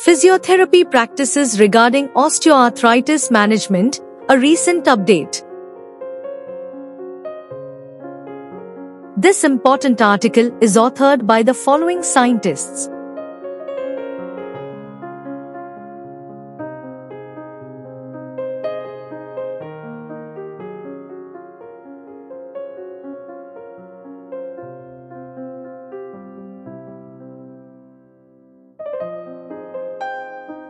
Physiotherapy practices regarding osteoarthritis management, a recent update. This important article is authored by the following scientists.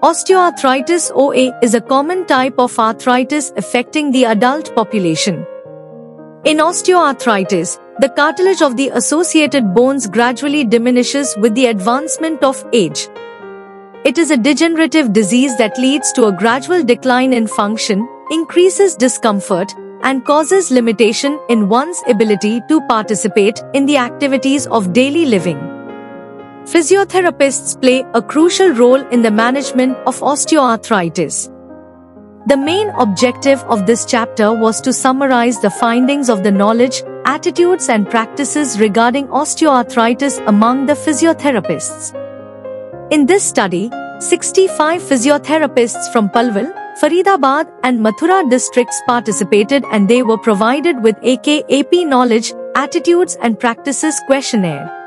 Osteoarthritis OA is a common type of arthritis affecting the adult population. In osteoarthritis, the cartilage of the associated bones gradually diminishes with the advancement of age. It is a degenerative disease that leads to a gradual decline in function, increases discomfort, and causes limitation in one's ability to participate in the activities of daily living. Physiotherapists play a crucial role in the management of osteoarthritis. The main objective of this chapter was to summarize the findings of the knowledge, attitudes and practices regarding osteoarthritis among the physiotherapists. In this study, 65 physiotherapists from Palwal, Faridabad and Mathura districts participated and they were provided with AKAP Knowledge, Attitudes and Practices questionnaire.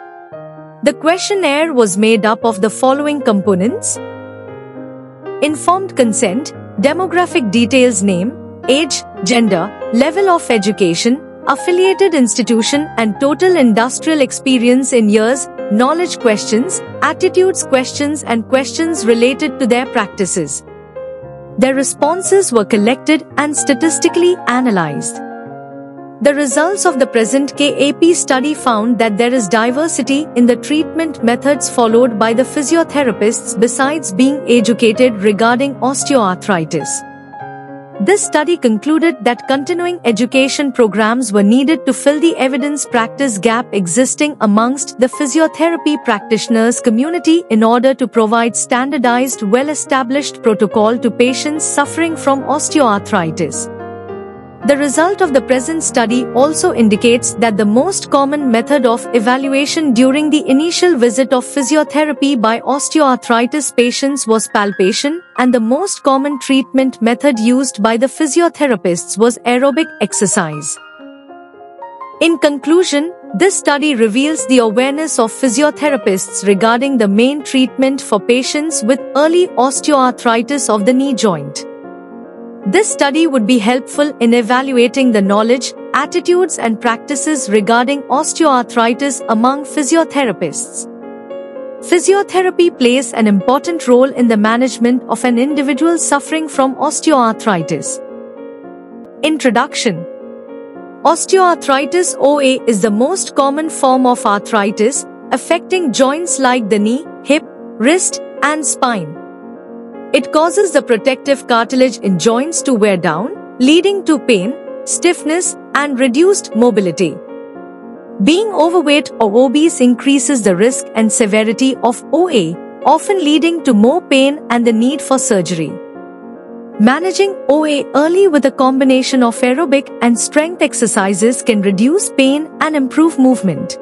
The questionnaire was made up of the following components: informed consent, demographic details, name, age, gender, level of education, affiliated institution and total industrial experience in years, knowledge questions, attitudes questions and questions related to their practices. Their responses were collected and statistically analyzed. The results of the present KAP study found that there is diversity in the treatment methods followed by the physiotherapists besides being educated regarding osteoarthritis. This study concluded that continuing education programs were needed to fill the evidence-practice gap existing amongst the physiotherapy practitioners community in order to provide standardized, well-established protocol to patients suffering from osteoarthritis. The result of the present study also indicates that the most common method of evaluation during the initial visit of physiotherapy by osteoarthritis patients was palpation, and the most common treatment method used by the physiotherapists was aerobic exercise. In conclusion, this study reveals the awareness of physiotherapists regarding the main treatment for patients with early osteoarthritis of the knee joint. This study would be helpful in evaluating the knowledge, attitudes and practices regarding osteoarthritis among physiotherapists. Physiotherapy plays an important role in the management of an individual suffering from osteoarthritis. Introduction. Osteoarthritis OA is the most common form of arthritis, affecting joints like the knee, hip, wrist, and spine. It causes the protective cartilage in joints to wear down, leading to pain, stiffness, and reduced mobility. Being overweight or obese increases the risk and severity of OA, often leading to more pain and the need for surgery. Managing OA early with a combination of aerobic and strength exercises can reduce pain and improve movement.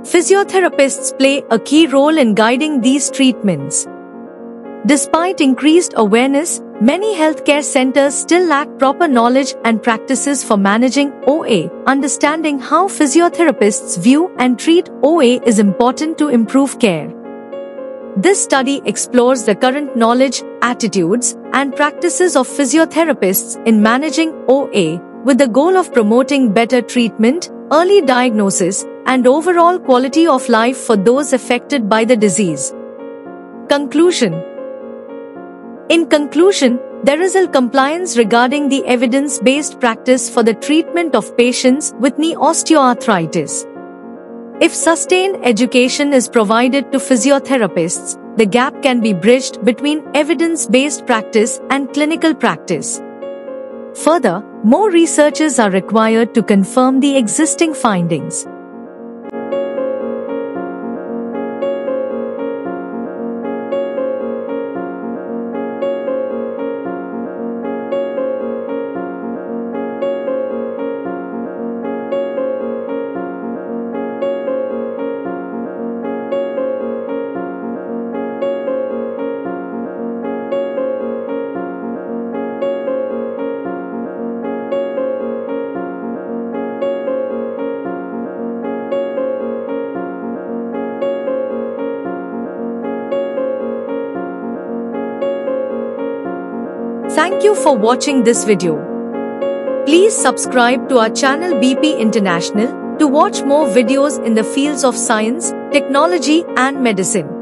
Physiotherapists play a key role in guiding these treatments. Despite increased awareness, many healthcare centers still lack proper knowledge and practices for managing OA. Understanding how physiotherapists view and treat OA is important to improve care. This study explores the current knowledge, attitudes, and practices of physiotherapists in managing OA, with the goal of promoting better treatment, early diagnosis, and overall quality of life for those affected by the disease. Conclusion. In conclusion, there is a compliance regarding the evidence-based practice for the treatment of patients with knee osteoarthritis. If sustained education is provided to physiotherapists, the gap can be bridged between evidence-based practice and clinical practice. Further, more researches are required to confirm the existing findings. Thank you for watching this video. Please subscribe to our channel BP International to watch more videos in the fields of science, technology and medicine.